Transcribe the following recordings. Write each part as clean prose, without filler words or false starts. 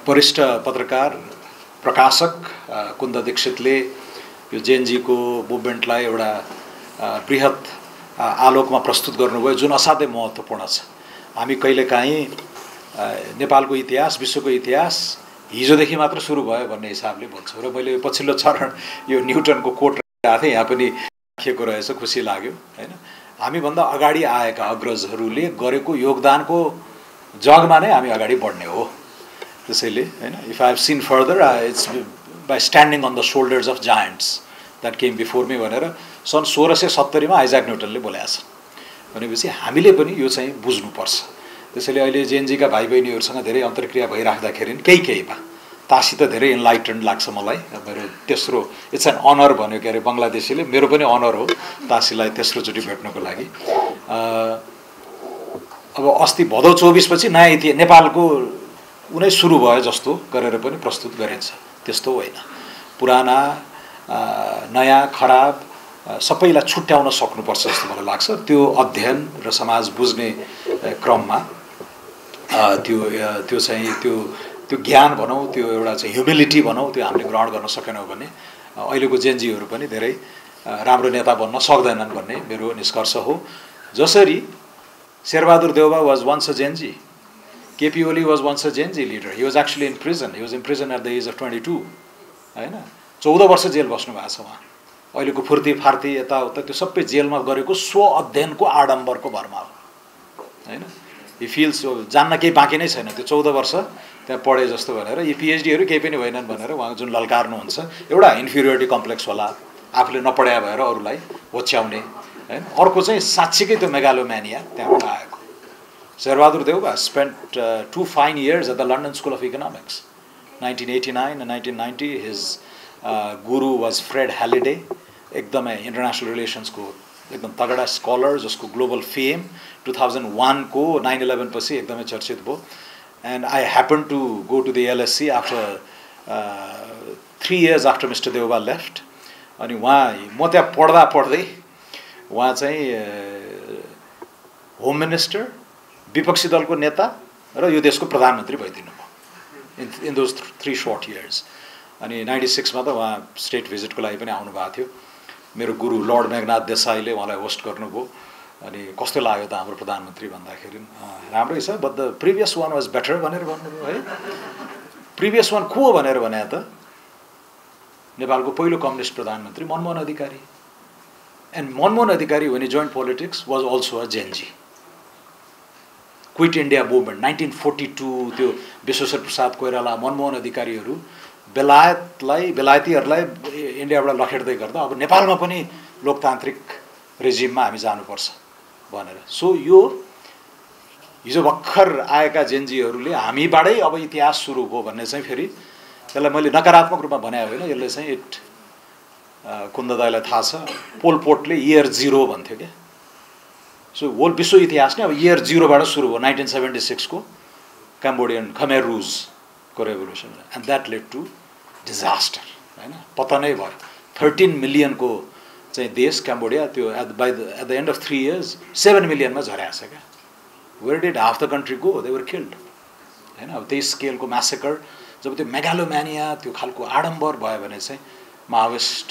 वरिष्ठ पत्रकार प्रकाशक कुन्द दीक्षितले यो जेएनजीको मुभमेन्टलाई एउटा बृहत आलोकमा प्रस्तुत गर्नुभयो जुन असाध्यै महत्त्वपूर्ण छ। हामी कहिलेकाहीँ नेपालको इतिहास विश्वको इतिहास हिजोदेखि मात्र सुरु भयो भन्ने हिसाबले बोल्छौँ र मैले पछिल्लो चरण यो न्युटनको कोट राखेको थिएँ, यहाँ पनि राखिएको रहेछ, खुसी लाग्यो हैन। हामीभन्दा अगाडि आएका अग्रजहरूले गरेको योगदानको जगमा नै हामी अगाडि बढ्ने हो। त्यसैले हैन, if I have seen further it's by standing on the shoulders of giants that came before me भनेर सन् 1670 मा आइज्याक न्युटनले बोलेको छ। भनेपछि हामीले पनि यो चाहिँ बुझ्नुपर्छ। त्यसैले अहिले जेएनजीका भाइ बहिनीहरूसँग धेरै अन्तर्क्रिया भइराख्दाखेरि केहीमा तासी त धेरै इन्लाइटन्ड लाग्छ मलाई। मेरो तेस्रो इट्स एन अनर भन्यो के अरे बङ्गलादेशीले, मेरो पनि अनर हो तासीलाई तेस्रोचोटि भेट्नको लागि। अब अस्ति भदौ 24 पछि नयाँ नेपालको उनै सुरु भयो जस्तो गरेर पनि प्रस्तुत गरिन्छ। त्यस्तो होइन, पुराना नयाँ खराब सबैलाई छुट्याउन सक्नुपर्छ जस्तो मलाई लाग्छ। त्यो अध्ययन र समाज बुझ्ने क्रममा त्यो चाहिँ त्यो ज्ञान भनौँ, त्यो एउटा चाहिँ ह्युमिलिटी भनौँ, त्यो हामीले ग्रहण गर्न सकेनौँ भने अहिलेको जेएनजीहरू पनि धेरै राम्रो नेता बन्न सक्दैनन् भन्ने मेरो निष्कर्ष हो। जसरी Sher Bahadur Deuba was once a Gen Z, KP Oli was once a Gen Z leader, he was actually in prison, he was in prison at the age of 22 हैन। 14 वर्ष जेल बस्नु भएको छ उहाँ। अहिलेको फुर्ती फार्ती यताउता त्यो सबै जेलमा गरेको स्व अध्ययनको आडम्बरको भरमा हो हैन। हि फिल्स जान्न केही बाँकी नै छैन, त्यो 14 वर्ष त्यहाँ पढे जस्तो भनेर यी पिएचडीहरू केही पनि होइनन् भनेर उहाँ जुन ललकार्नुहुन्छ, एउटा इन्फिरियोरिटी कम्प्लेक्स होला, आफूले नपढाए भएर अरूलाई होच्याउने हैन। अर्को चाहिँ साँच्चीकै त्यो मेगालोम्यानिया त्यहाँबाट आएको। Sher Bahadur Deuba spent 2 fine years at the London School of Economics, 1989 and 1990. His guru was Fred Halliday, एकदमै इन्टरनेसनल रिलेसन्सको एकदम तगडा स्कलर जसको ग्लोबल फेम 2001 को 9/11 पछि एकदमै चर्चित भयो। And I happen to go to the LSC after 3 years after mister Deuba left. अनि म त्यहाँ पढ्दै उहाँ चाहिँ होम मिनिस्टर, विपक्षी दलको नेता र यो देशको प्रधानमन्त्री भइदिनु भयो इन दोज 3 short years। अनि 96 मा त उहाँ स्टेट भिजिटको लागि पनि आउनुभएको थियो। मेरो गुरु लर्ड मेघनाथ देसाईले उहाँलाई होस्ट गर्नुभयो। अनि कस्तो लाग्यो त हाम्रो प्रधानमन्त्री भन्दाखेरि राम्रै छ, but the previous one was better भनेर भन्नुभयो है। प्रिभियस वान को भनेर भने त नेपालको पहिलो कम्युनिस्ट प्रधानमन्त्री Manmohan Adhikari. And Manmohan Adhikari when he joined politics was also a Gen Z. Quit India movement 1942, त्यो विश्वेश्वर प्रसाद कोइराला, मनमोहन अधिकारीहरू बेलायतीहरूलाई इन्डियाबाट लखेट्दै गर्दा अब नेपालमा पनि लोकतान्त्रिक रेजिममा हामी जानुपर्छ भनेर। सो यो हिजो भर्खर आएका जेएनजीहरूले हामीबाटै अब इतिहास सुरु भयो भन्ने चाहिँ फेरि त्यसलाई मैले नकारात्मक रूपमा भने होइन, यसले चाहिँ कुन्द दाइलाई थाहा छ, पोल पोटले इयर 0 भन्थ्यो क्या। सो होल विश्व इतिहास नै अब इयर 0 बाट सुरु भयो, 1976 को क्याम्बोडियन खमेर रुजको revolution. And that led to disaster हैन, पतनै भयो। 13 मिलियनको चाहिँ देश क्याम्बोडिया, त्यो at the end of 3 years 7 मिलियनमा झरेको छ क्या। Where did half the country go? They were killed हैन। अब त्यही स्केलको म्यासेकर, जब त्यो मेगालोम्यानिया त्यो खालको आडम्बर भयो भने चाहिँ माओइस्ट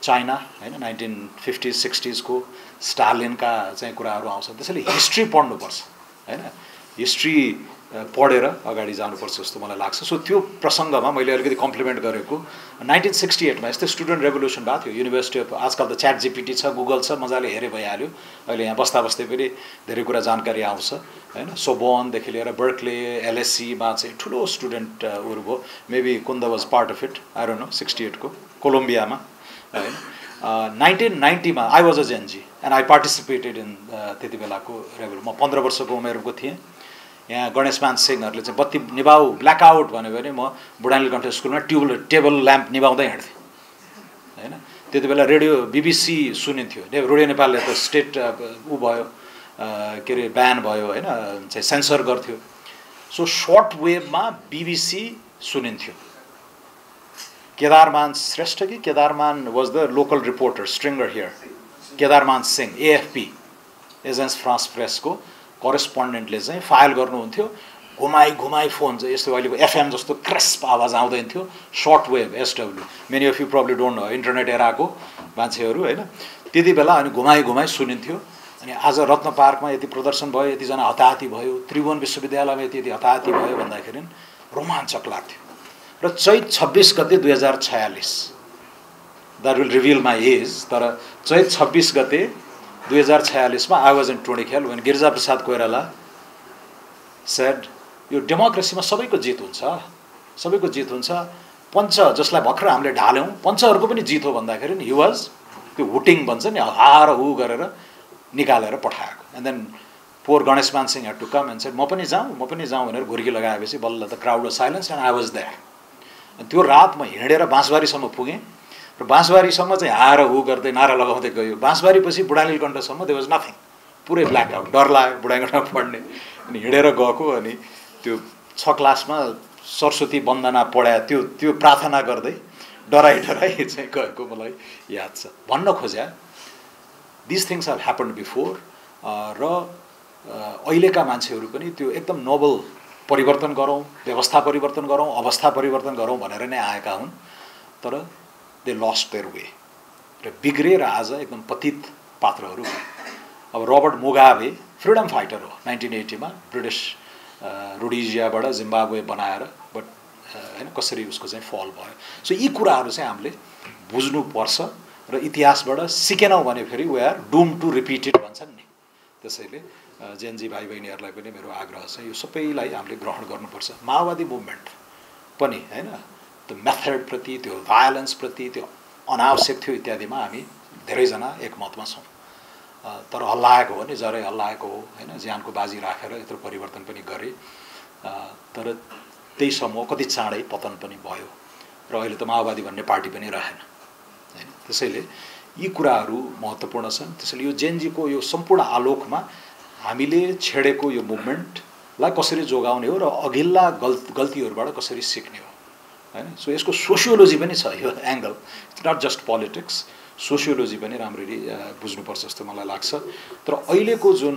चाइना हैन 1950s 60s को स्टालिनका चाहिँ कुराहरू आउँछन्। त्यसैले हिस्ट्री पढ्नुपर्छ हैन, हिस्ट्री पढेर अगाडि जानुपर्छ जस्तो मलाई लाग्छ। सो त्यो प्रसङ्गमा मैले अलिकति कम्प्लिमेन्ट गरेको 1968 मा यस्तै स्टुडेन्ट रेभोल्युसन भएको थियो युनिभर्सिटी अफ, आजकल त च्याट जिपिटी छ, गुगल छ, मजाले हेरे भइहाल्यो। अहिले यहाँ बस्दा बस्दै पनि धेरै कुरा जानकारी आउँछ हैन। सोबोनदेखि लिएर बर्कले, एलएससीमा चाहिँ ठुलो स्टुडेन्टहरू भयो। Maybe Kunda was part of it, I don't know. 68 को कोलम्बियामा हैन। 1990 मा I was a JNG and I participated in त्यति बेलाको रेभोल्युसन। म 15 वर्षको उमेरको थिएँ। यहाँ गणेशमान सिंहहरूले चाहिँ बत्ती निभाऊ, ब्ल्याकआउट भन्यो भने म बुढानील कण्ठ स्कुलमा टेबल ल्याम्प निभाउँदै हिँड्थेँ हैन। त्यति बेला रेडियो बीबीसी सुनिन्थ्यो, रेडियो नेपालले त स्टेट ऊ भयो के अरे ब्यान भयो हैन, चाहिँ सेन्सर गर्थ्यो। सो सर्ट वेभमा बीबीसी सुनिन्थ्यो। केदारमान श्रेष्ठ कि Kedarman was the local reporter stringer here, Kedarman Singh AFP agence France प्रेसको करेस्पोन्डेन्टले चाहिँ फाइल गर्नुहुन्थ्यो। घुमाई फोन चाहिँ यस्तो अहिलेको एफएम जस्तो क्रिस्प आवाज आउँदैन थियो, short wave SW, many of you probably don't know, internet एराको मान्छेहरू होइन, त्यति बेला अनि घुमाई सुनिन्थ्यो। अनि आज रत्न पार्कमा यति प्रदर्शन भयो, यतिजना हताहती भयो, त्रिभुवन विश्वविद्यालयमा यति हताहती भयो भन्दाखेरि रोमाञ्चक लाग्थ्यो। र चैत 26 गते 2046, that will reveal my age, तर चैत 26 गते 2046 मा I was in Tundikhel when Girija Prasad Koirala said यो डेमोक्रेसीमा सबैको जित हुन्छ, सबैको जित हुन्छ, पञ्च जसलाई भर्खर हामीले ढाल्यौँ पञ्चहरूको पनि जित हो भन्दाखेरि हि वाज त्यो हुटिङ भन्छ नि, हार हु गरेर निकालेर पठाएको। And then poor Ganeshman Singh had to come and said म पनि जाउँ भनेर घुर्की लगाएपछि बल्ल the crowd was silence and I was there. अनि त्यो रात म हिँडेर बाँसबारीसम्म पुगेँ र बाँसबारीसम्म चाहिँ हार हु गर्दै नारा लगाउँदै गयो। बाँसबारीपछि बुढानीलकण्ठसम्म देयर वाज नथिङ, पुरै ब्ल्याक आउट, डर लाग्यो बुढानीलकण्ठ पढ्ने। अनि हिँडेर गएको, अनि त्यो 6 क्लासमा सरस्वती वन्दना पढाए, त्यो प्रार्थना गर्दै डराइ चाहिँ गएको मलाई याद छ। भन्न खोज्या this things have happened before, र अहिलेका मान्छेहरू पनि त्यो एकदम नोबल परिवर्तन गरौँ, व्यवस्था परिवर्तन गरौँ, अवस्था परिवर्तन गरौँ भनेर नै आएका हुन्, तर दे लस्ट देयर वे र बिग्रे र आज एकदम पतित पात्रहरू। अब रबर्ट मुगाबे फ्रिडम फाइटर हो, 1980 मा ब्रिटिस रोडिजियाबाट जिम्बाब्वे बनाएर, बट होइन कसरी उसको चाहिँ फल भयो। सो यी कुराहरू चाहिँ हामीले बुझ्नुपर्छ र इतिहासबाट सिकेनौँ भने फेरि we are doom to repeat it भन्छन् नि। त्यसैले जेएनजी भाइ बहिनीहरूलाई पनि मेरो आग्रह छ, यो सबैलाई हामीले ग्रहण गर्नुपर्छ। माओवादी मुभमेन्ट पनि होइन त्यो मेथडप्रति, त्यो भायोलेन्सप्रति, त्यो अनावश्यक थियो इत्यादिमा हामी धेरैजना एकमतमा छौँ। तर हल्लाएको हो नि, जरै हल्लाएको हो होइन, ज्यानको बाजी राखेर यत्रो परिवर्तन पनि गरे, तर त्यही समूह कति चाँडै पतन पनि भयो र अहिले त माओवादी भन्ने पार्टी पनि रहेन होइन। त्यसैले यी कुराहरू महत्त्वपूर्ण छन्। त्यसैले यो जेएनजीको यो सम्पूर्ण आलोकमा हामीले छेडेको यो मुभमेन्टलाई कसरी जोगाउने हो र अघिल्ला गल्तीहरूबाट कसरी सिक्ने हो होइन। सो यसको सोसियोलोजी पनि छ, यो angle, it's not just politics, sociology पनि राम्ररी बुझ्नुपर्छ जस्तो मलाई लाग्छ। तर अहिलेको जुन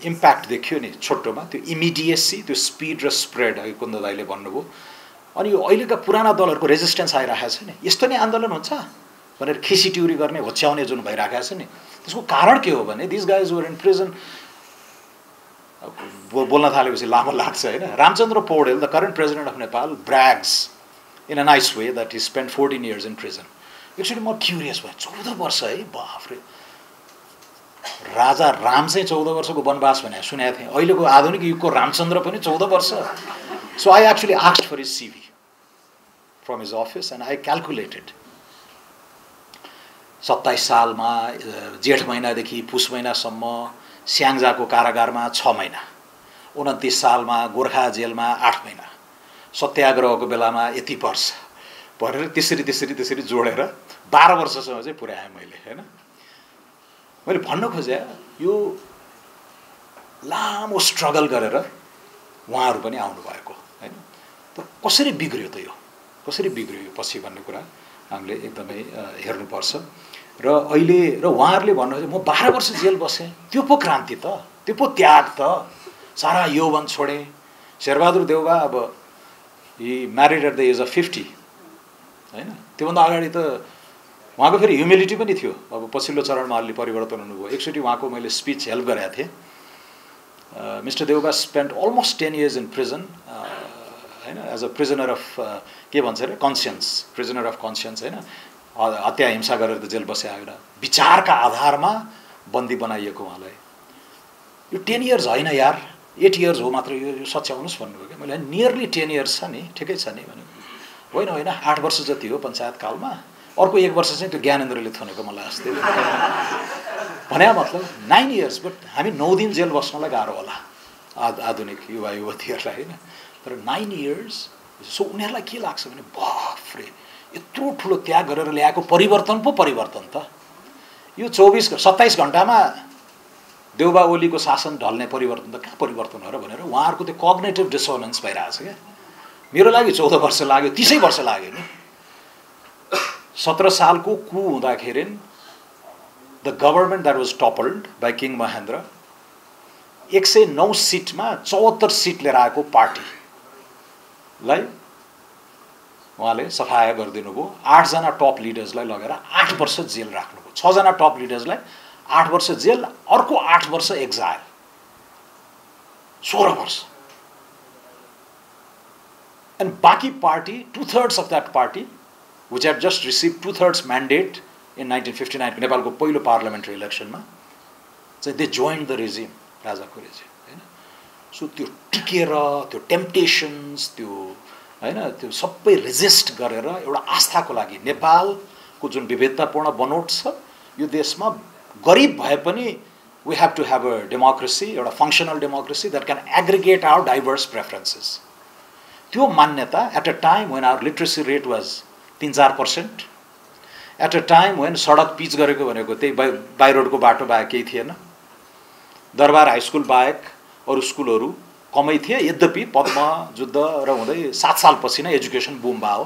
इम्प्याक्ट देखियो नि छोटोमा, त्यो इमिडिएसी, त्यो स्पिड र स्प्रेड, अघि कुन्द दाइले भन्नुभयो, अनि यो अहिलेका पुराना दलहरूको रेजिस्टेन्स आइरहेको छ नि, यस्तो नै आन्दोलन हुन्छ भनेर खिसिट्युरी गर्ने, होच्याउने जुन भइरहेको छ नि, त्यसको कारण के हो भने this guys were in prison. बोल्न थालेपछि लामो लाग्छ होइन। Ramchandra Paudel, the current president of Nepal, brags in a nice way that he spend 14 years in prison. Actually म क्युरियस भएँ, 14 वर्ष है, बाफ्रे। राजा राम चाहिँ 14 वर्षको वनवास भने सुनेको थिएँ, अहिलेको आधुनिक युगको रामचन्द्र पनि 14 वर्ष। So I actually asked for his CV from his office and I calculated 27 सालमा जेठ महिनादेखि पुस महिनासम्म स्याङ्जाको कारागारमा 6 महिना, 29 सालमा गोर्खा जेलमा 8 महिना, सत्याग्रहको बेलामा यति वर्ष भनेर त्यसरी जोडेर 12 वर्षसम्म चाहिँ पुर्याएँ मैले होइन। मैले भन्न खोजेँ यो लामो स्ट्रगल गरेर उहाँहरू पनि आउनुभएको होइन। तर कसरी बिग्रियो त यो, कसरी बिग्रियो यो पछि भन्ने कुरा हामीले एकदमै हेर्नुपर्छ। र अहिले र उहाँहरूले भन्नुहुन्छ म 12 वर्ष जेल बसेँ, त्यो पो क्रान्ति त, त्यो पो त्याग त, सारा यौवन छोडेँ। शेरबहादुर देउवा अब he married at the age of 50 होइन, त्योभन्दा अगाडि त उहाँको फेरि ह्युमिलिटी पनि थियो। अब पछिल्लो चरणमा अलि परिवर्तन हुनुभयो। एकचोटि उहाँको मैले स्पिच हेल्प गरेको थिएँ। Mister Deuba spend almost 10 years in prison होइन, एज अ प्रिजनर अफ के भन्छ अरे कन्सियन्स, प्रिजनर अफ कन्सियन्स होइन, हत्या हिंसा गरेर त जेल बसे आएर विचारका आधारमा बन्दी बनाइएको उहाँलाई। यो 10 years होइन यार, 8 years हो मात्र, यो सच्याउनुहोस् भन्नुभयो क्या। मैले नियरली 10 years छ नि, ठिकै छ नि भने। होइन 8 वर्ष जति हो पञ्चायत कालमा, अर्को 1 वर्ष चाहिँ त्यो ज्ञानेन्द्रले थुनेको मलाई अस्ति भने। मतलब 9 years, बट हामी 9 दिन जेल बस्नलाई गाह्रो होला आधुनिक युवा युवतीहरूलाई होइन। तर 9 years, सो उनीहरूलाई के लाग्छ भने बाफ्रे यत्रो ठुलो त्याग गरेर ल्याएको परिवर्तन पो परिवर्तन त, यो 27 घण्टामा देउबा ओलीको शासन ढल्ने परिवर्तन त कहाँ परिवर्तन हो र भनेर उहाँहरूको त्यो कग्नेटिभ डिसोनेन्स भइरहेछ क्या। मेरो लागि 14 वर्ष लाग्यो, 30 वर्ष लाग्यो नि। 17 सालको कु हुँदाखेरि the government that was toppled by king Mahendra 109 सिटमा 74 सिट लिएर आएको पार्टीलाई उहाँले सफाया गरिदिनु भयो। 8 जना टप लिडर्सलाई लगेर 8 वर्ष जेल राख्नुभयो। 6 जना टप लिडर्सलाई 8 वर्ष जेल, अर्को 8 वर्ष एक्जाइल, 16 वर्ष। And Baki party, 2/3 of that party, which had just received 2/3 mandate in 1959, Nepalको पहिलो parliamentary election मा, they joined the regime, राजाको regime, हैन? So त्यो टिकेर, त्यो temptations, त्यो हैन, त्यो सबै resist गरेर एउटा आस्थाको लागि नेपालको जुन विविधतापूर्ण बनोट छ, यो देशमा गरिब भए पनि we have to have a democracy, एउटा functional democracy that can aggregate our diverse preferences. त्यो मान्यता at a time when our literacy rate was 3-4%, at a time when सडक पिच गरेको भनेको त्यही बाइ रोडको बाटो बाहेक केही थिएन, दरबार हाई स्कुल बाहेक अरू स्कुलहरू कमै थिए। यद्यपि पद्म युद्ध र हुँदै 7 सालपछि नै एजुकेसन बुम भयो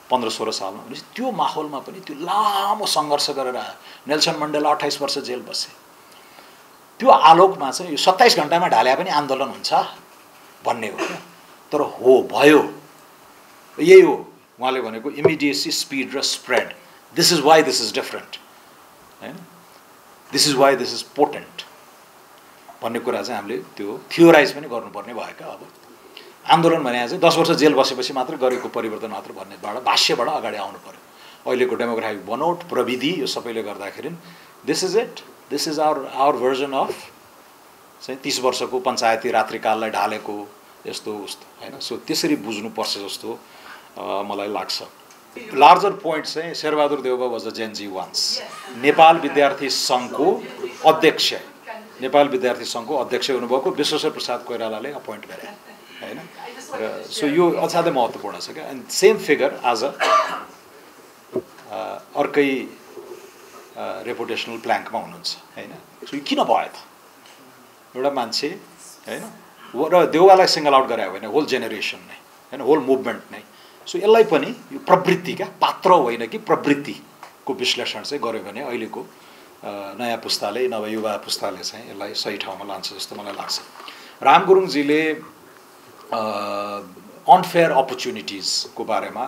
15-16 सालमा। भनेपछि त्यो माहौलमा पनि त्यो लामो सङ्घर्ष गरेर आयो। नेल्सन मण्डेला 28 वर्ष जेल बसे। त्यो आलोकमा चाहिँ यो 27 घण्टामा ढाले पनि आन्दोलन हुन्छ भन्ने हो क्या। तर हो भयो, यही हो उहाँले भनेको इमिडिएसी, स्पिड र spread. This is why this is different, हैन? This is why this is potent भन्ने कुरा चाहिँ हामीले त्यो थियोराइज पनि गर्नुपर्ने भयो क्या। अब आन्दोलन भने चाहिँ 10 वर्ष जेल बसेपछि मात्र गरेको परिवर्तन मात्र भन्नेबाट भाष्यबाट अगाडि आउनु पर्यो। अहिलेको डेमोग्राफिक बनोट, प्रविधि, यो सबैले गर्दाखेरि this is it, this is our version of चाहिँ 30 वर्षको पञ्चायती रात्रिकाललाई ढालेको यस्तो उस्तो, हैन? सो त्यसरी बुझ्नुपर्छ जस्तो मलाई लाग्छ। लार्जर पोइन्ट चाहिँ Sher Bahadur Deuba was a Gen Z once. Nepal विद्यार्थी सङ्घको अध्यक्ष, नेपाल विद्यार्थी सङ्घको अध्यक्ष हुनुभएको विश्वेश्वर प्रसाद कोइरालाले अपोइन्ट गरे, हैन? र सो यो असाध्यै महत्त्वपूर्ण छ क्या। एन्ड सेम फिगर आज अर्कै रेपुटेसनल प्ल्याङ्कमा हुनुहुन्छ, हैन? सो यो किन भयो त? एउटा मान्छे, हैन, र देउवालाई सिङ्गल आउट गरायो भने होल जेनेरेसन नै, हैन, होल मुभमेन्ट नै। सो यसलाई पनि यो प्रवृत्ति क्या, पात्र होइन कि प्रवृत्तिको विश्लेषण चाहिँ गर्यो भने अहिलेको नयाँ पुस्ताले, नवयुवा पुस्ताले चाहिँ यसलाई सही ठाउँमा लान्छ जस्तो मलाई लाग्छ। राम गुरुङजीले अनफेयर अपर्च्युनिटिजको बारेमा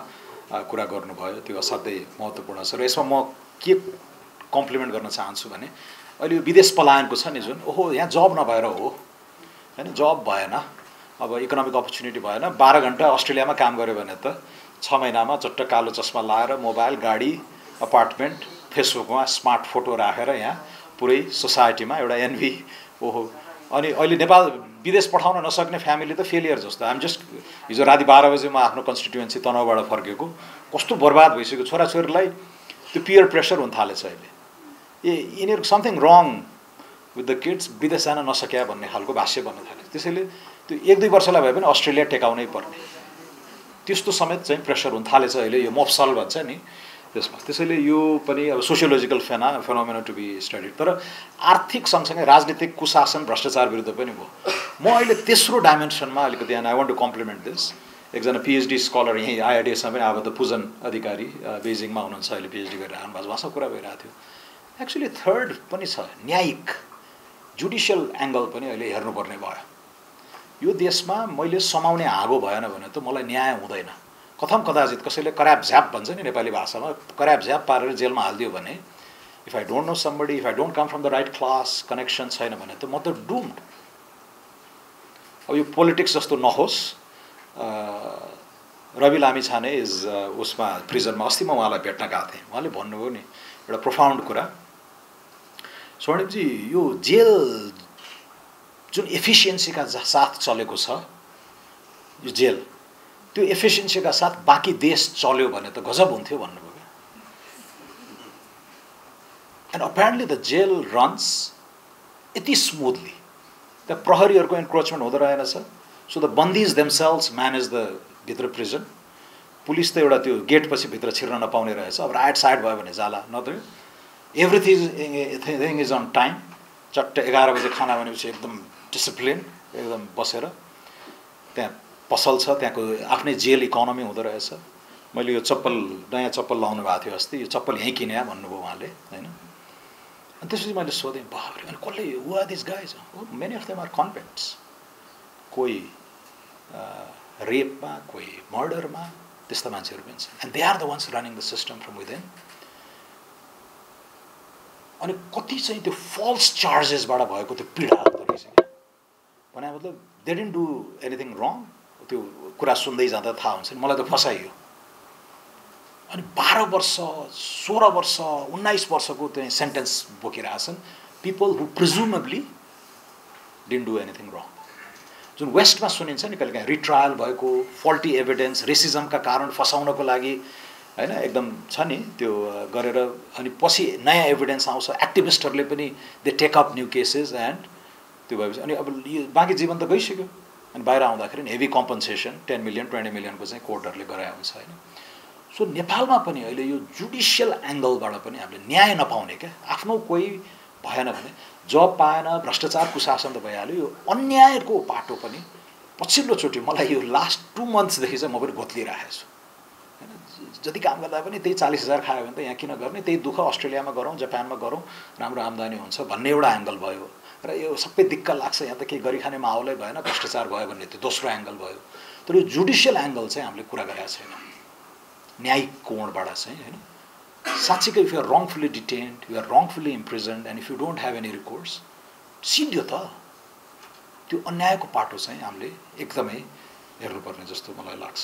कुरा गर्नुभयो, त्यो असाध्यै महत्त्वपूर्ण छ। र यसमा म के कम्प्लिमेन्ट गर्न चाहन्छु भने अहिले यो विदेश पलायनको छ नि जुन, ओहो यहाँ जब नभएर हो, हैन, जब भएन, अब इकोनोमिक अपर्च्युनिटी भएन, 12 घण्टा अस्ट्रेलियामा काम गर्यो भने त 6 महिनामा चट्ट कालो चस्मा लाएर मोबाइल, गाडी, अपार्टमेन्ट, फेसबुकमा स्मार्ट फोटो राखेर यहाँ पुरै सोसाइटीमा एउटा एनभी, ओहो। अनि अहिले नेपाल विदेश पठाउन नसक्ने फ्यामिली त फेलियर जस्तो। आइम जस्ट हिजो राति 12 बजे म आफ्नो कन्स्टिट्युएन्सी तनहुबाट फर्केको, कस्तो बर्बाद भइसक्यो। छोराछोरीलाई त्यो पियर प्रेसर हुन थालेछ अहिले, यिनीहरू something wrong with the kids, विदेश जान नसक्या भन्ने खालको भाष्य बन्न थाल्यो। त्यसैले त्यो 1-2 वर्षलाई भए पनि अस्ट्रेलिया टेकाउनै पर्ने, त्यस्तो समेत चाहिँ प्रेसर हुन थालेछ अहिले। यो मफसल भन्छ नि त्यसमा। त्यसैले यो पनि अब sociological phenomena to be studied. तर आर्थिक सँगसँगै राजनीतिक कुशासन, भ्रष्टाचार विरुद्ध पनि भयो। म अहिले तेस्रो डाइमेन्सनमा अलिकति, I want to compliment this, एकजना पिएचडी स्कलर यहीँ आइआइडिएसमा पनि आबद्ध पूजन अधिकारी बेजिङमा हुनुहुन्छ, अहिले पिएचडी गरेर आउनु भएको छ, उहाँसँग कुरा भइरहेको थियो। एक्चुअली थर्ड पनि छ, न्यायिक जुडिसियल एङ्गल पनि अहिले हेर्नुपर्ने भयो। यो देशमा मैले समाउने हाँगो भएन भने त मलाई न्याय हुँदैन। कथम कदाचित कसैले कराप झ्याप भन्छ नि नेपाली भाषामा, कराप झ्याप पारेर जेलमा हालिदियो भने, if I don't know somebody, if I don't come from the right class, connection छैन भने त म त डुम्ड। अब यो पोलिटिक्स जस्तो नहोस्। रवि लामिछाने इज उसमा प्रिजनमा, अस्ति म उहाँलाई भेट्न गएको थिएँ, उहाँले भन्नुभयो नि एउटा प्रोफाउन्ड कुरा, स्वर्णिमजी यो जेल जुन एफिसियन्सीका साथ चलेको छ, यो जेल त्यो एफिसियन्सीका साथ बाँकी देश चल्यो भने त गजब हुन्थ्यो भन्नुभयो क्या। And apparently the jail runs यति स्मुथली, त्यहाँ प्रहरीहरूको इन्क्रोचमेन्ट हुँदो रहेनछ। सो द बन्दीज देमसेल्भ्स म्यानेज द भित्र प्रिजन। पुलिस त एउटा त्यो गेटपछि भित्र छिर्न नपाउने रहेछ। अब राइट साइड भयो भने जाला, नत्र एभ्रिथिङ इज अन टाइम। चट्ट 11 बजे खाना भनेपछि एकदम डिसिप्लिन, एकदम बसेर त्यहाँ पसल छ, त्यहाँको आफ्नै जेल इकोनोमी हुँदो रहेछ। मैले यो चप्पल, नयाँ चप्पल लाउनु भएको थियो अस्ति, यो चप्पल यहीँ किने भन्नुभयो उहाँले, हैन? अनि त्यसपछि मैले सोधेँ बाबरे अनि कसले who are this guys many of them are convicts कोही रेपमा कोही मर्डरमा त्यस्ता मान्छेहरू पनि छन् and they are the ones running the system from within अनि कति चाहिँ त्यो फल्स चार्जेसबाट भएको त्यो पीडा रहेछ क्या भने मतलब दे डिडन्ट डु एनिथिङ रङ त्यो कुरा सुन्दै जाँदा थाहा हुन्छ नि मलाई त फसाइयो अनि 12 वर्ष 16 वर्ष 19 वर्षको त्यो सेन्टेन्स बोकिरहेछन् people who presumably didn't do anything wrong जुन वेस्टमा सुनिन्छ नि कहिलेकाहीँ रिट्रायल भएको फल्टी एभिडेन्स रेसिजमका कारण फसाउनको लागि हैन एकदम छ नि त्यो गरेर अनि पछि नयाँ एभिडेन्स आउँछ एक्टिभिस्टहरूले पनि they take up new cases and त्यो भएपछि अनि अब यो बाँकी जीवन त गइसक्यो अनि बाहिर आउँदाखेरि हेभी कम्पन्सेसन 10 मिलियन 20 मिलियनको चाहिँ कोर्टहरूले गराए हुन्छ हैन सो नेपालमा पनि अहिले यो जुडिसियल एङ्गलबाट पनि हामीले न्याय नपाउने क्या आफ्नो कोही भएन भने जब पाएन भ्रष्टाचार कुशासन त भइहाल्यो यो अन्यायको पाटो पनि पछिल्लोचोटि मलाई यो लास्ट 2 मन्थ्सदेखि चाहिँ म पनि गोत्लिरहेको छु हैन जति काम गर्दा पनि त्यही 40,000 खायो भने त यहाँ किन गर्ने त्यही दुःख अस्ट्रेलियामा गरौँ जापानमा गरौँ राम्रो आम्दानी हुन्छ भन्ने एउटा एङ्गल भयो र यो सबै दिक्क लाग्छ यहाँ त केही गरी खाने माहौलै भएन भ्रष्टाचार भयो भन्ने त्यो दोस्रो एङ्गल भयो तर यो जुडिसियल एङ्गल चाहिँ हामीले कुरा गरेका छैन न्यायिक कोणबाट चाहिँ हैन साँच्चीकै if you are wrongfully detained you are wrongfully imprisoned and if you don't have any recourse सिद्धियो त त्यो अन्यायको पाटो चाहिँ हामीले एकदमै हेर्नुपर्ने जस्तो मलाई लाग्छ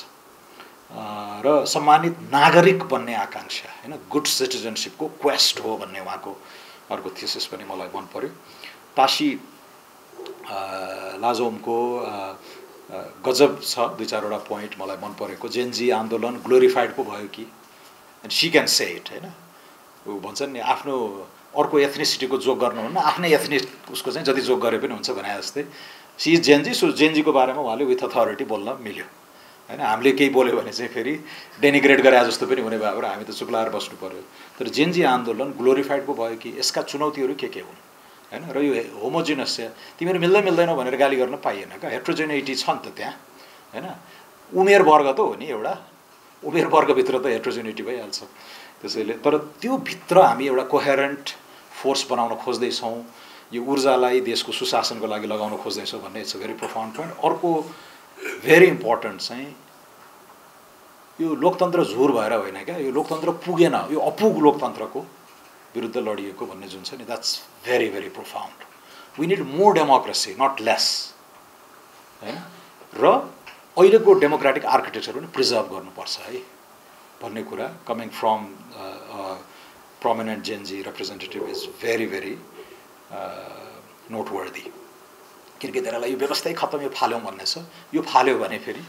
र सम्मानित नागरिक बन्ने आकांक्षा हैन गुड सिटिजनसिपको क्वेस्ट हो भन्ने उहाँको अर्को थीसिस पनि मलाई मन पर्यो तासी लाजोमको गजब छ 2-4 पोइन्ट मलाई मन परेको जेनजी आन्दोलन ग्लोरिफाइड पो भयो कि and she can say it हैन ऊ भन्छन् नि आफ्नो अर्को एथनिसिटीको जोग गर्नुहुन्न आफ्नै एथनिक उसको चाहिँ जति जोग गरे पनि हुन्छ भने जस्तै सी इज जेनजी सो जेनजीको बारेमा उहाँले विथ अथोरिटी बोल्न मिल्यो हैन हामीले केही बोल्यो भने चाहिँ फेरि डेनिग्रेट गरे जस्तो पनि हुने भयो र हामी त चुप्लाएर बस्नु पर्यो तर जेनजी आन्दोलन ग्लोरिफाइड पो भयो कि यसका चुनौतीहरू के हुन् हैन र यो होमोजिनस तिमीहरू मिल्दैनौ भनेर गाली गर्न पाइएन क्या हेट्रोजेनिटी छ नि त त्यहाँ हैन उमेर वर्ग त हो नि एउटा उमेर वर्गभित्र त हेट्रोजेनिटी भइहाल्छ त्यसैले तर त्यो भित्र हामी एउटा कोहेरेन्ट फोर्स बनाउन खोज्दैछौँ यो ऊर्जालाई देशको सुशासनको लागि लगाउन खोज्दैछौँ भन्ने it's a very profound point अर्को भेरी इम्पोर्टेन्ट चाहिँ यो लोकतन्त्र झुर भएर होइन क्या यो लोकतन्त्र पुगेन यो अपुग लोकतन्त्रको विरुद्ध लडिएको भन्ने जुन छ नि that's very very profound we need more democracy not less हैन र अहिलेको डेमोक्रेटिक आर्किटेक्चर पनि प्रिजर्भ गर्नुपर्छ है भन्ने कुरा coming from prominent Gen Z representative is very very noteworthy किनकि त्यसलाई यो व्यवस्थै खत्तम यो फाल्यौँ भन्ने छ यो फाल्यो भने फेरि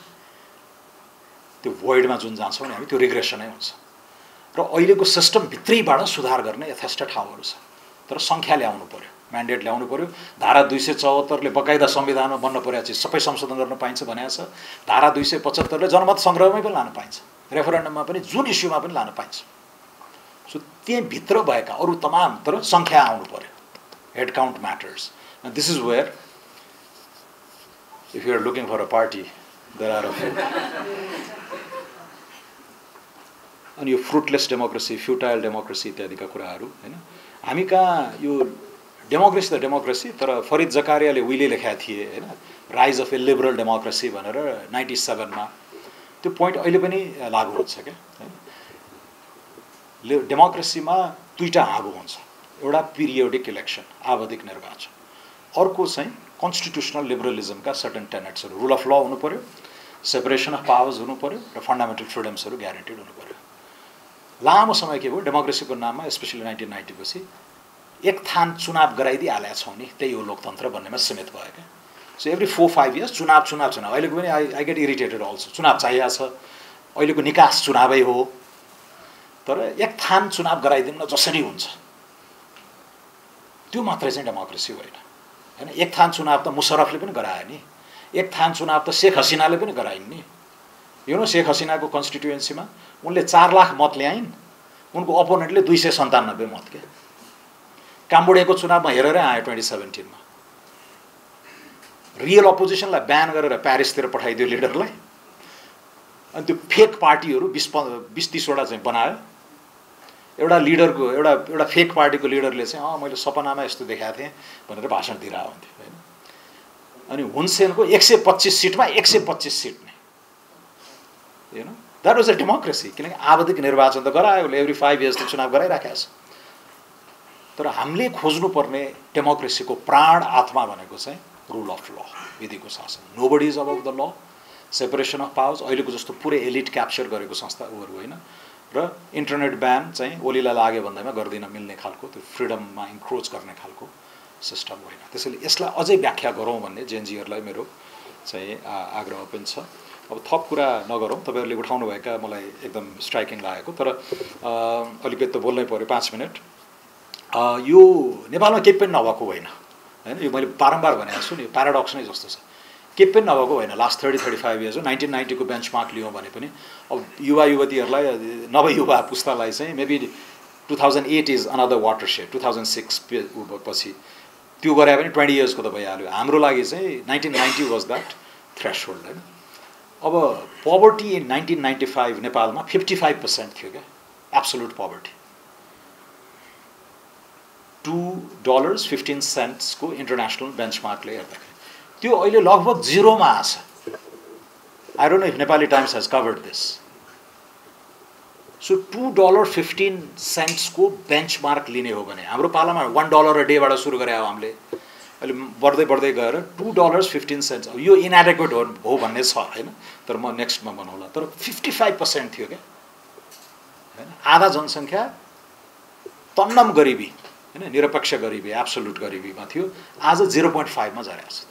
त्यो भोइडमा जुन जान्छौँ नि हामी त्यो रिग्रेसनै हुन्छ र अहिलेको सिस्टम भित्रैबाट सुधार गर्ने यथेष्ट ठाउँहरू छ तर सङ्ख्या ल्याउनु पर्यो म्यान्डेट ल्याउनु पर्यो धारा 274ले बकाइदा संविधानमा बन्न परेको चिज सबै संशोधन गर्न पाइन्छ भनेको छ धारा 275ले जनमत सङ्ग्रहमै पनि लान पाइन्छ रेफरेन्डममा पनि जुन इस्युमा पनि लान पाइन्छ सो त्यही भित्र भएका अरू तमाम तर सङ्ख्या आउनु पर्यो head count matters and this is where if you are looking for a party there are a few अनि यो फ्रुटलेस डेमोक्रेसी फ्युटाइल डेमोक्रेसी इत्यादिका कुराहरू हैन हामी कहाँ यो डेमोक्रेसी त डेमोक्रेसी तर फरिद जकारियाले उहिले लेखेका थिए हैन rise of A liberal democracy भनेर 97 मा त्यो पोइन्ट अहिले पनि लागू हुन्छ क्या हैन डेमोक्रेसीमा दुईटा हाँगो हुन्छ एउटा पिरियोडिक इलेक्सन आवधिक निर्वाचन अर्को चाहिँ कन्स्टिट्युसनल लिबरलिजमका सर्टेन टेनेट्सहरू रुल अफ ल हुनु पर्यो सेपरेसन अफ पावर्स हुनु पर्यो र फन्डामेन्टल फ्रिडम्सहरू ग्यारेन्टेड हुनु पर्यो लामो समय के भयो डेमोक्रेसीको नाममा स्पेसली 1990 पछि एक थान चुनाव गराइदिइहालेका छौँ नि त्यही हो लोकतन्त्र भन्नेमा सीमित भयो क्या सो एभ्री 4-5 इयर्स चुनाव अहिलेको पनि आई गेट इरिटेटेड अल्सो चुनाव चाहिएको छ अहिलेको निकास चुनावै हो तर एक थान चुनाव गराइदिउँ न जसरी हुन्छ त्यो मात्रै चाहिँ डेमोक्रेसी होइन हैन एक थान चुनाव त मुशर्रफले पनि गरायो नि एक थान चुनाव त शेख हसिनाले पनि गराइन् नि यो न शेख हसिनाको कन्स्टिट्युएन्सीमा उनले 4 लाख मत ल्याइन् उनको अपोनेन्टले 297 मत के काम्बोडियाको चुनावमा हेरेरै आयो 2017 मा रियल अपोजिसनलाई ब्यान गरेर प्यारिसतिर पठाइदियो लिडरलाई अनि त्यो फेक पार्टीहरू 20-30 वटा चाहिँ बनायो एउटा लिडरको एउटा फेक पार्टीको लिडरले चाहिँ मैले सपनामा यस्तो देखाएको थिएँ भनेर भाषण दिइरहेको हुन्थ्यो होइन। अनि हुन सेनको 125 सिटमा 125 सिट नै होइन, द्याट वाज अ डेमोक्रेसी। किनकि आवधिक निर्वाचन त गरायो, एभ्री 5 इयर्स त चुनाव गराइराखेको छ। तर हामीले खोज्नुपर्ने डेमोक्रेसीको प्राण आत्मा भनेको चाहिँ रुल अफ ल, विधिको शासन। Nobody is about the law, separation of powers. अहिलेको जस्तो पुरै एलिट क्याप्चर गरेको संस्था उहरू होइन, र इन्टरनेट ब्यान चाहिँ ओलीलाई लाग्यो भन्दैमा गर्दिन मिल्ने खालको, त्यो फ्रिडममा इन्क्रोच गर्ने खालको सिस्टम होइन। त्यसैले यसलाई अझै व्याख्या गरौँ भन्ने जेएनजीहरूलाई मेरो चाहिँ आग्रह पनि छ। अब थप कुरा नगरौँ, तपाईँहरूले उठाउनुभएका मलाई एकदम स्ट्राइकिङ लागेको, तर अलिकति त बोल्नै पऱ्यो 5 मिनट। यो नेपालमा केही पनि नभएको होइन होइन, यो मैले बारम्बार भनेको छु नि, प्याराडक्स नै जस्तो छ। केही पनि नभएको होइन। लास्ट 30-35 इयर्स हो। 1990 को बेन्चमार्क लियौँ भने पनि अब युवा युवतीहरूलाई, नवयुवा पुस्तालाई चाहिँ मेबी 2008 इज अनदर वाटरसेड, 2006 पछि त्यो गरे पनि 20 इयर्सको त भइहाल्यो। हाम्रो लागि चाहिँ 1990 वाज द्याट थ्रेसहोल्ड होइन। अब पोभर्टी इन 1995 नेपालमा 55% थियो क्या, एब्सोल्युट पोभर्टी। $2.15 को इन्टरनेसनल बेन्चमार्कले हेर्दाखेरि त्यो अहिले लगभग 0 मा आछ। I don't know if Nepali times has covered this. So $2.15 को बेन्चमार्क लिने हो भने हाम्रो पालामा $1 a डेबाट सुरु गरे हो हामीले, अहिले बढ्दै बढ्दै गएर $2.15। अब यो इनएडेक्वेट हो भन्ने छ होइन, तर म नेक्स्टमा बनाउला। तर 55% थियो क्या होइन, आधा जनसङ्ख्या तन्नम गरिबी होइन, निरपेक्ष गरिबी, एब्सोल्युट गरिबीमा थियो। आज 0.5 मा झरेको छ।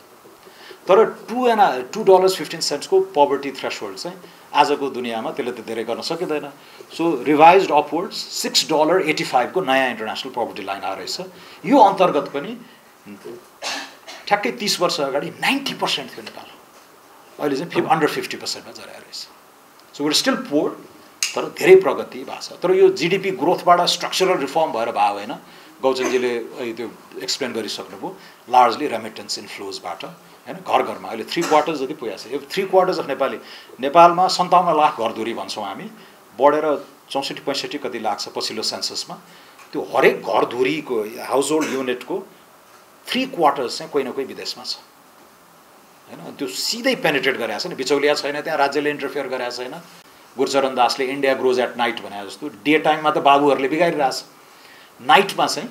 तर $2.15 को पोभर्टी थ्रेसहोल्ड चाहिँ आजको दुनियाँमा त्यसले त धेरै गर्न सकिँदैन। सो रिभाइज्ड अपवर्ड्स $6.85 को नयाँ इन्टरनेसनल पोभर्टी लाइन आएर रहेछ। यो अन्तर्गत पनि ठ्याक्कै 30 वर्ष अगाडि 90% थियो नेपाल, अहिले चाहिँ अन्डर 50% मा झरेको रहेछ। सो वी आर स्टिल पोर, तर धेरै प्रगति भएको छ। तर यो जीडीपी ग्रोथबाट स्ट्रक्चरल रिफर्म भएर भयो होइन। गौचनजीले त्यो एक्सप्लेन गरिसक्नुभयो, लार्जली रेमिटेन्स इन्फ्लोजबाट होइन। घर घरमा अहिले 3/4 जति पुगेको छ। यो 3/4 अफ नेपालमा 57 लाख घरधुरी भन्छौँ हामी, बढेर 64-65 कति लाख छ पछिल्लो सेन्ससमा। त्यो हरेक घरधुरीको हाउस होल्ड युनिटको 3/4 चाहिँ कोही न कोही विदेशमा छ होइन। त्यो सिधै पेनिट्रेट गरेको छ नि, बिचौलिया छैन त्यहाँ, राज्यले इन्टरफेयर गरेको छैन। गुरचरण दासले इन्डिया ग्रोज एट नाइट भने जस्तो डे टाइममा त बाबुहरूले बिगारिरहेछ, नाइटमा चाहिँ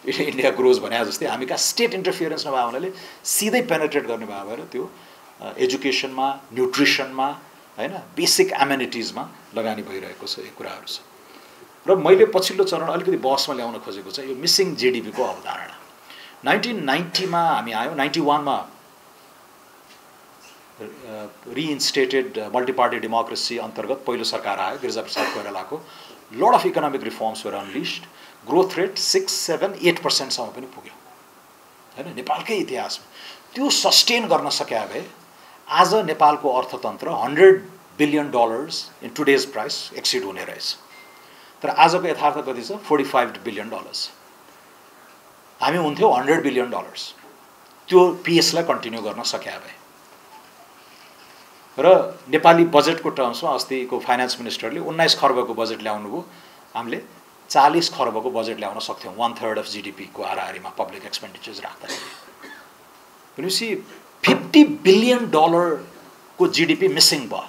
इन्डिया ग्रोज भने जस्तै हामी कहाँ स्टेट इन्टरफियरेन्स नभएको हुनाले सिधै पेनिट्रेट गर्ने भयो भएर त्यो एजुकेसनमा, न्युट्रिसनमा होइन, बेसिक एमेनिटिजमा लगानी भइरहेको छ। यो कुराहरू छ। र मैले पछिल्लो चरण अलिकति बहसमा ल्याउन खोजेको चाहिँ यो मिसिङ जीडीपीको अवधारणा। 1990 मा हामी आयौँ, 91 मा रिइन्स्टेटेड मल्टिपार्टी डेमोक्रेसी अन्तर्गत पहिलो सरकार आयो, गिरिजाप्रसाद कोइरालाको। Lot of economic reforms were unleashed. Growth rate 6-7-8% सम्म पनि पुग्यो होइन नेपालकै इतिहासमा। त्यो सस्टेन गर्न सके भए आज नेपालको अर्थतन्त्र $100 billion in today's price exceed हुने रहेछ। तर आजको यथार्थ कति छ? $45 बिलियन। हामी हुन्थ्यौँ $100 बिलियन। त्यो पिएसलाई कन्टिन्यू गर्न सके भए। र नेपाली बजेटको टर्म्समा अस्तिको फाइनान्स मिनिस्टरले 19 खर्बको बजेट ल्याउनु भयो, हामीले 40 खर्बको बजेट ल्याउन सक्थ्यौँ, 1/3 अफ जीडीपी को हाराहारीमा पब्लिक एक्सपेन्डिचर्स राख्दाखेरि। भनेपछि $50 बिलियन को जीडीपी मिसिङ भयो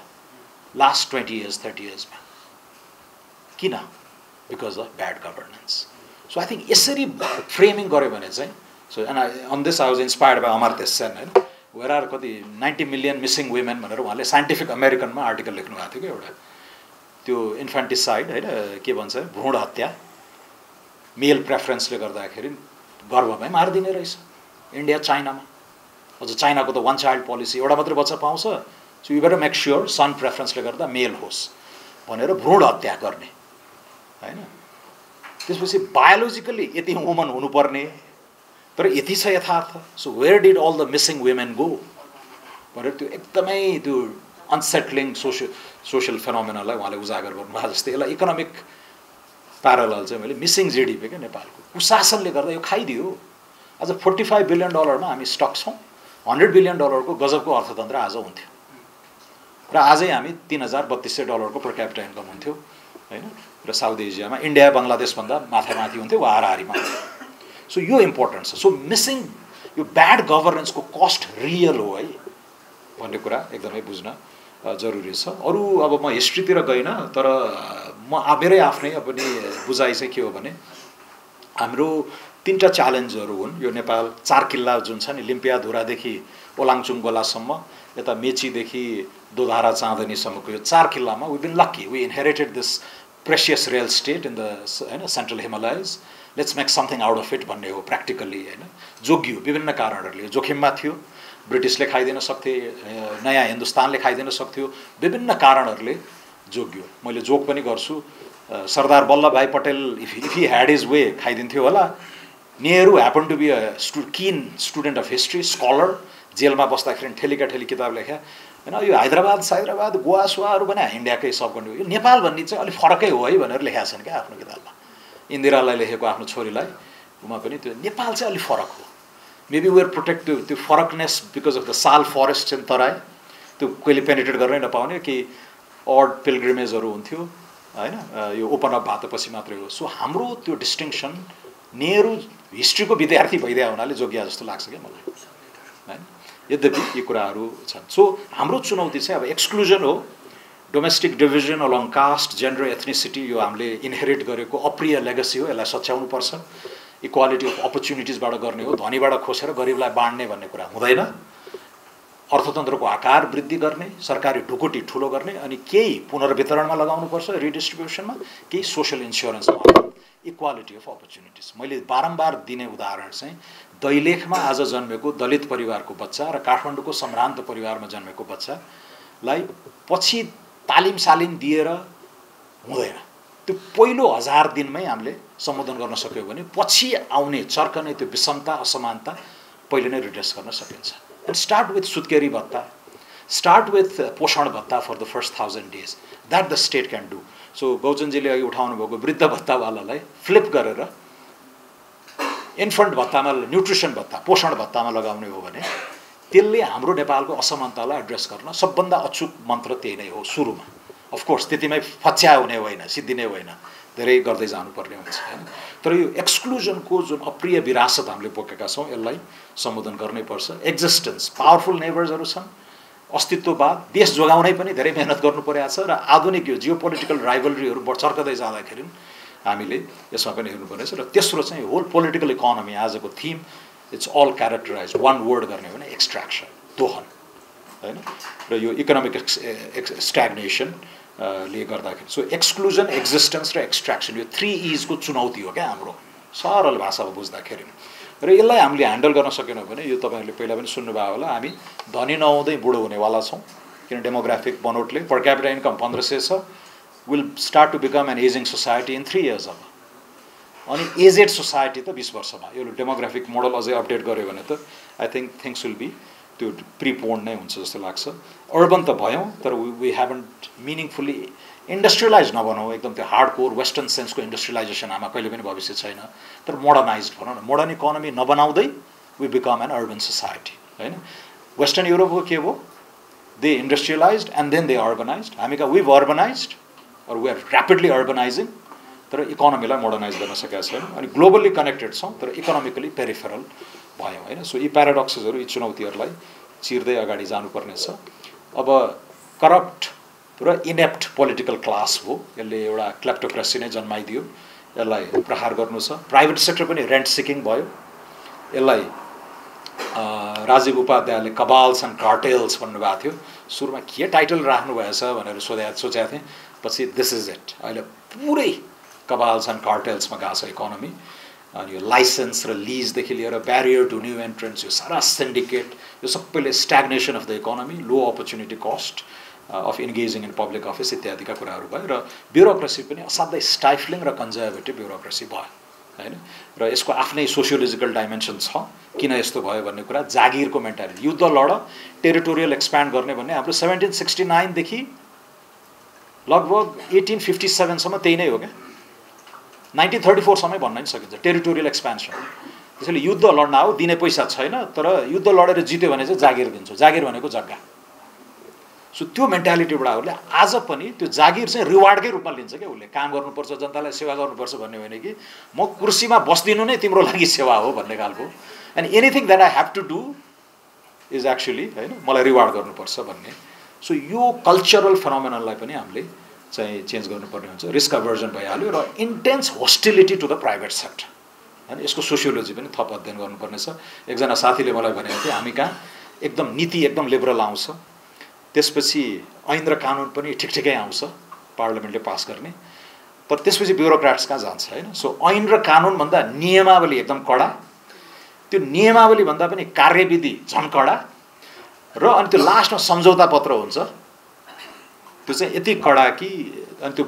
लास्ट 20 इयर्स 30 इयर्समा। किन? Because of bad governance. So I think यसरी फ्रेमिङ गऱ्यो भने चाहिँ, so and on this I was inspired by Amartya Sen होइन। वेयर आर कति 90 मिलियन मिसिङ वुमेन भनेर उहाँले साइन्टिफिक अमेरिकनमा आर्टिकल लेख्नु भएको थियो कि एउटा, त्यो इन्फेन्टिसाइड होइन, के भन्छ भ्रूण हत्या, मेल प्रेफरेन्सले गर्दाखेरि गर्भमै मारिदिने रहेछ इन्डिया चाइनामा। अझ चाइनाको त 1 चाइल्ड पोलिसी, एउटा मात्रै बच्चा पाउँछ। So you better make sure son प्रेफरेन्सले गर्दा मेल होस् भनेर भ्रूण हत्या गर्ने होइन। त्यसपछि बायोलोजिकल्ली यति वुमन हुनुपर्ने, तर यति छ यथार्थ। So where did all the missing women go भनेर त्यो एकदमै त्यो अनसेटलिङ सोसियल फेनोमेनालाई उहाँले उजागर गर्नुभयो जस्तै। यसलाई इकोनोमिक प्यारलल चाहिँ मैले मिसिङ जीडीपी क्या नेपालको कुशासनले गर्दा यो खाइदियो। आज $45 बिलियन मा हामी स्टक छौँ। $100 बिलियन को गजबको अर्थतन्त्र आज हुन्थ्यो, र आजै हामी $3,3200 को पर क्यापिटा इन्कम हुन्थ्यो। हैन र साउथ एसियामा इन्डिया बङ्गलादेशभन्दा माथि हुन्थ्यो वा हाराहारीमा। सो यो इम्पोर्टेन्ट छ। सो मिसिङ यो ब्याड गभर्नेन्सको कस्ट रियल हो है भन्ने कुरा एकदमै बुझ्न जरुरी छ। अरू अब म हिस्ट्रीतिर गइनँ, तर म मेरै आफ्नै पनि बुझाइ चाहिँ के हो भने हाम्रो 3टा च्यालेन्जहरू हुन्। यो नेपाल 4 किल्ला जुन छ नि, लिम्पियाधुरादेखि ओलाङचुङ गोलासम्म, यता मेचीदेखि दोधारा चाँदनीसम्मको यो 4 किल्लामा we been lucky, we inherited this precious real estate in the हैन central Himalayas, let's make something out of it भन्ने हो प्र्याक्टिकल्ली हैन। जोगियो विभिन्न कारणहरूले, जोखिममा थियो, ब्रिटिसले खाइदिन सक्थे, नयाँ हिन्दुस्तानले खाइदिन सक्थ्यो, विभिन्न कारणहरूले जोगियो। मैले जोक पनि गर्छु, Sardar Vallabhbhai Patel if he had his way खाइदिन्थ्यो होला। Nehru happen to be a keen student of history, scholar, जेलमा बस्दाखेरि ठेलीका ठेली किताब लेख्या हैन। यो हैदराबाद गोवा सुवाहरू पनि इन्डियाकै सब कन्ट्री, यो नेपाल भन्ने चाहिँ अलिक फरकै हो है भनेर लेखेका छन् क्या आफ्नो किताबमा। इन्दिरालाई लेखेको आफ्नो छोरीलाई उमा पनि त्यो नेपाल चाहिँ अलिक फरक हो। मेबी वेयर प्रोटेक्टिभ, त्यो फरकनेस बिकज अफ द साल फरेस्ट इन तराई, त्यो कहिले पेनिट्रेट गर्नै नपाउने कि अड पिलग्रिमेजहरू हुन्थ्यो हैन। यो ओपन अप भएपछि मात्रै हो। सो हाम्रो त्यो डिस्टिङसन, नेहरू हिस्ट्रीको विद्यार्थी भइदिया हुनाले जोगिया जस्तो लाग्छ क्या मलाई हैन। यद्यपि यी कुराहरू छन्। सो हाम्रो चुनौती चाहिँ अब एक्सक्लुजन हो, domestic division along caste, gender, ethnicity, यो हामीले इनहेरिट गरेको अप्रिय लेगेसी हो। यसलाई सच्याउनुपर्छ। इक्वालिटी अफ अपर्च्युनिटिजबाट गर्ने हो, धनीबाट खोसेर गरिबलाई बाँड्ने भन्ने कुरा हुँदैन। अर्थतन्त्रको आकार वृद्धि गर्ने, सरकारी ढुकुटी ठुलो गर्ने, अनि केही पुनर्वितरणमा लगाउनुपर्छ, रिडिस्ट्रिब्युसनमा, केही सोसल इन्स्योरेन्समा, इक्वालिटी अफ अपर्च्युनिटिज। मैले बारम्बार दिने उदाहरण चाहिँ दैलेखमा आज जन्मेको दलित परिवारको बच्चा र काठमाडौँको सम्भ्रान्त परिवारमा जन्मेको बच्चालाई पछि तालिम सालिम दिएर हुँदैन। त्यो पहिलो 1000 दिनमै हामीले सम्बोधन गर्न सक्यो भने पछि आउने चर्कने त्यो विषमता, असमानता पहिले नै रिड्रेस गर्न सकिन्छ। एन्ड स्टार्ट विथ सुत्केरी भत्ता, स्टार्ट विथ पोषण भत्ता for the first 1000 days, that the state can do. So गौचनजीले अघि उठाउनु भएको वृद्ध भत्तावालालाई फ्लिप गरेर इन्फन्ट भत्तामा, न्युट्रिसन भत्ता, पोषण भत्तामा लगाउने हो भने त्यसले हाम्रो नेपालको असमानतालाई एड्रेस गर्न सबभन्दा अचुक मन्त्र त्यही नै हो सुरुमा। अफकोर्स त्यतिमै फच्या हुने होइन, सिद्धिने होइन, धेरै गर्दै जानुपर्ने हुन्छ हैन। तर यो एक्सक्लुजनको जुन अप्रिय विरासत हामीले बोकेका छौँ यसलाई सम्बोधन गर्नै पर्छ। एक्जिस्टेन्स, पावरफुल नेबर्सहरू छन्, अस्तित्ववाद, देश जोगाउनै पनि धेरै मेहनत गर्नु परेको छ र आधुनिक यो जियो पोलिटिकल राइभलरीहरू चर्कदै जाँदाखेरि हामीले यसमा पनि हेर्नुपर्ने छ। र तेस्रो चाहिँ होल पोलिटिकल इकोनोमी, आजको theme it's all characterize, one word गर्ने हो भने एक्सट्र्याक्सन, दोहन हैन। र यो इकोनोमिक स्ट्याग्नेसन ले गर्दाखेरि सो एक्सक्लुजन, एक्जिस्टेन्स र एक्सट्र्याक्सन, यो 3 E's को चुनौती हो क्या हाम्रो सरल भाषामा बुझ्दाखेरि। र यसलाई हामीले ह्यान्डल गर्न सकेनौँ भने यो तपाईँहरूले पहिला पनि सुन्नुभयो होला, हामी धनी नहुँदै बुढो हुनेवाला छौँ। किन डेमोग्राफिक बनोटले पर क्यापिटा इन्कम 1500 छ, will start to become an ageing society in 3 years अब। अनि एजेड सोसाइटी त 20 वर्षमा। यो डेमोग्राफिक मोडल अझै अपडेट गर्यो भने त I think things will be त्यो प्रिपोन्ड नै हुन्छ जस्तो लाग्छ। अर्बन त भयौँ, तर वी हेभन्ट मिनिङफुल्ली इन्डस्ट्रियलाइज नबनाऊ, एकदम त्यो हार्ड कोर वेस्टर्न सेन्सको इन्डस्ट्रियलाइजेसन हामा कहिले पनि भविष्य छैन। तर मोडर्नाइज भनौँ न, मोडर्न इकोनोमी नबनाउँदै we become an urban society हैन। वेस्टर्न युरोपको के हो, they industrialised and then they urbanised. हामी कहाँ वी अर्बनाइज्ड और वी आर ऱ्यापिडली अर्बनाइजिङ, तर इकोनोमीलाई मोडर्नाइज गर्न सकेका छैन। अनि ग्लोबल्ली कनेक्टेड छौँ तर इकोनोमिकली पेरिफेरल भयौँ हैन। सो यी प्याराडक्सेसहरू, यी चुनौतीहरूलाई चिर्दै अगाडि जानुपर्ने छ। अब करप्ट र इनेप्ट पोलिटिकल क्लास हो, यसले एउटा क्लेप्टोक्रेसी नै जन्माइदियो, यसलाई प्रहार गर्नु छ। प्राइभेट सेक्टर पनि रेन्ट सिकिङ भयो, यसलाई राजीव उपाध्यायले कबाल्स एन्ड कार्टेल्स भन्नुभएको थियो। सुरुमा के टाइटल राख्नु भएछ भनेर सोचेको थिएँ, पछि दिस इज इट। अहिले पुरै कबाल्स एन्ड कार्टेल्समा गएको छ इकोनोमी। अनि यो लाइसेन्स र लिजदेखि लिएर ब्यारियर टु न्यू एन्ट्रेन्ट्स, यो सारा सिन्डिकेट, यो सबैले stagnation of the economy, low opportunity cost of engaging in public office इत्यादिका कुराहरू भयो। र ब्युरोक्रेसी पनि असाध्यै स्टाइफलिङ र कन्जर्भेटिभ ब्युरोक्रेसी भयो हैन। र यसको आफ्नै सोसियोलोजिकल डाइमेन्सन छ, किन यस्तो भयो भन्ने कुरा। जागिरको मेन्टालिटी, युद्ध लड, टेरिटोरियल एक्सप्यान्ड गर्ने भन्ने हाम्रो 1769 देखि लगभग 1857 सम्म त्यही नै हो क्या। 1934 सम्म भन्न नि सकिन्छ टेरिटोरियल एक्सप्यान्सन। त्यसैले युद्ध लड्न हो, दिने पैसा छैन, तर युद्ध लडेर जित्यो भने चाहिँ जागिर दिन्छु। जागिर भनेको जग्गा। सो त्यो मेन्टालिटीबाट उसले आज पनि त्यो जागिर चाहिँ रिवार्डकै रूपमा लिन्छ क्या उसले काम गर्नुपर्छ जनतालाई सेवा गर्नुपर्छ भन्ने होइन कि म कुर्सीमा बस्दिनु नै तिम्रो लागि सेवा हो भन्ने खालको and anything that I have to do is actually होइन मलाई रिवार्ड गर्नुपर्छ भन्ने सो यो कल्चरल फेनोमेननलाई पनि हामीले चाहिँ चेन्ज गर्नुपर्ने हुन्छ रिस्क अभर्जन भइहाल्यो र intense hostility to the private sector होइन यसको सोसियोलोजी पनि थप अध्ययन गर्नुपर्ने छ एकजना साथीले मलाई भनेको थियो हामी कहाँ एकदम नीति एकदम लिबरल आउँछ त्यसपछि ऐन र कानुन पनि ठिकठिकै आउँछ पार्लियामेन्टले पास गर्ने तर त्यसपछि ब्युरोक्राट्स कहाँ जान्छ होइन सो ऐन र कानुनभन्दा नियमावली एकदम कडा त्यो नियमावलीभन्दा पनि कार्यविधि झन् कडा र अनि त्यो लास्टमा सम्झौता पत्र हुन्छ त्यो चाहिँ यति कडा कि अनि त्यो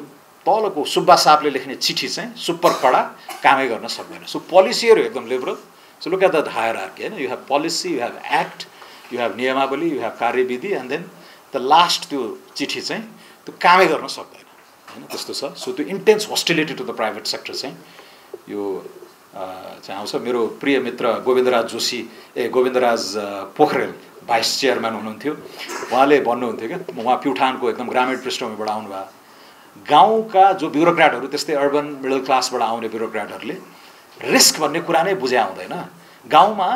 तलको सुब्बा साहबले लेख्ने चिठी चाहिँ सुपर कडा कामै गर्न सक्दैन सो पोलिसीहरू एकदम liberal so look at the hierarchy होइन you have policy you have act you have नियमावली यु हेभ कार्यविधि एन्ड देन द लास्ट त्यो चिठी चाहिँ त्यो कामै गर्न सक्दैन होइन त्यस्तो छ सो त्यो intense hostility to the private sector चाहिँ यो चाहिँ आउँछ मेरो प्रिय मित्र गोविन्दराज पोखरेल भाइस चेयरम्यान हुनुहुन्थ्यो उहाँले भन्नुहुन्थ्यो क्या उहाँ प्युठानको एकदम ग्रामीण पृष्ठभूमिबाट आउनुभयो गाउँका जो ब्युरोक्राटहरू त्यस्तै अर्बन मिडल क्लासबाट आउने ब्युरोक्राटहरूले रिस्क भन्ने कुरा नै बुझे आउँदैन गाउँमा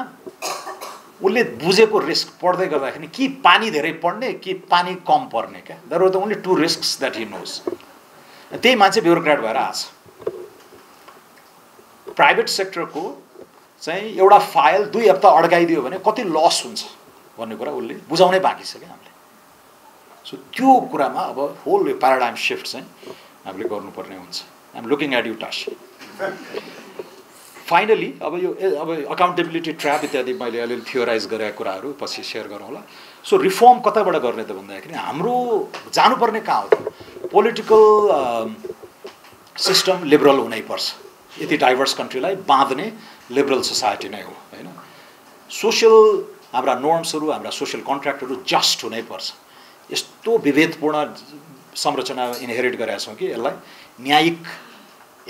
उसले बुझेको रिस्क पढ्दै गर्दाखेरि कि पानी धेरै पर्ने कि पानी कम पर्ने क्या there are the only two risks that he knows त्यही मान्छे ब्युरोक्राट भएर आछ प्राइभेट सेक्टरको चाहिँ एउटा फाइल 2 हप्ता अड्काइदियो भने कति लस हुन्छ भन्ने कुरा उसले बुझाउनै बाँकी छ क्या हामीले सो त्यो कुरामा अब होल प्याराडाइम सिफ्ट चाहिँ हामीले गर्नुपर्ने हुन्छ I am looking at you Tashi finally अब अकाउन्टेबिलिटी ट्र्याप इत्यादि मैले अलिअलि थियोराइज गरेका कुराहरू पछि सेयर गरौँला सो रिफर्म कताबाट गर्ने त भन्दाखेरि हाम्रो जानुपर्ने कहाँ हो त पोलिटिकल सिस्टम लिबरल हुनैपर्छ यति डाइभर्स कन्ट्रीलाई बाँध्ने लिबरल सोसाइटी नै हो होइन सोसियल हाम्रा नर्म्सहरू हाम्रा सोसियल कन्ट्र्याक्टहरू जस्ट हुनैपर्छ यस्तो विभेदपूर्ण संरचना इनहेरिट गरेका छौँ कि यसलाई न्यायिक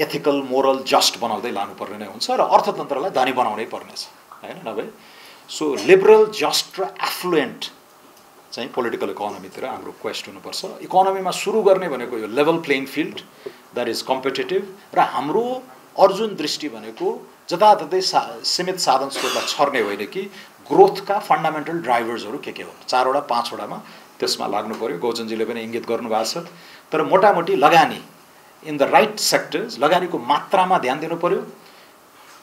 एथिकल मोरल जस्ट बनाउँदै लानुपर्ने नै हुन्छ र अर्थतन्त्रलाई धनी बनाउनै पर्नेछ होइन नभए सो लिबरल जस्ट र एफ्लुएन्ट चाहिँ पोलिटिकल इकोनोमीतिर हाम्रो क्वेस्ट हुनुपर्छ इकोनोमीमा सुरु गर्ने भनेको यो level playing field that is competitive र हाम्रो अर्जुन दृष्टि भनेको जताततै सीमित साधन स्रोतलाई छर्ने होइन कि ग्रोथका फन्डामेन्टल ड्राइभर्सहरू के हुन् 4वटा 5वटामा त्यसमा लाग्नु पर्यो गौचनजीले पनि इङ्गित गर्नुभएको छ तर मोटामोटी लगानी इन द राइट सेक्टर्स लगानीको मात्रामा ध्यान दिनु पर्यो